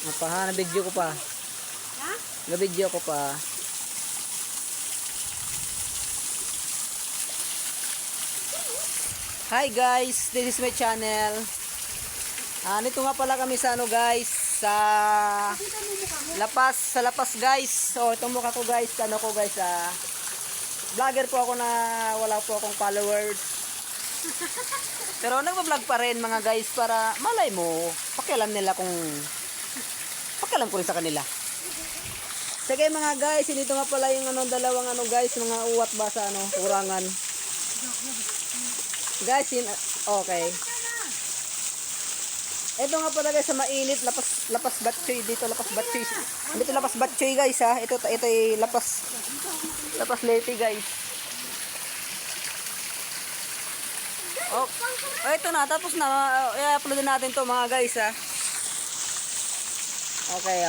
Napaha, na-video ko pa. Ha? Na-video ko pa. Hi guys, this is my channel. Nito nga pala kami sa ano guys, sa Lapas guys. So itong mukha ko guys, ano ko guys, vlogger po ako na wala po akong followers. Pero nagba-vlog pa rin mga guys para malay mo, pakialam ko rin sa kanila. Sige mga guys, dito nga pala yung dalawang guys, mga uwat ba sa kurangan. Guys, okay. Ito nga pala guys sa mainit, lapas batchoy dito, lapas batchoy. Dito lapas batchoy guys ha. Ito ay lapas leti guys. Oh, ito na, tapos na. I-upload natin to mga guys ha. Okay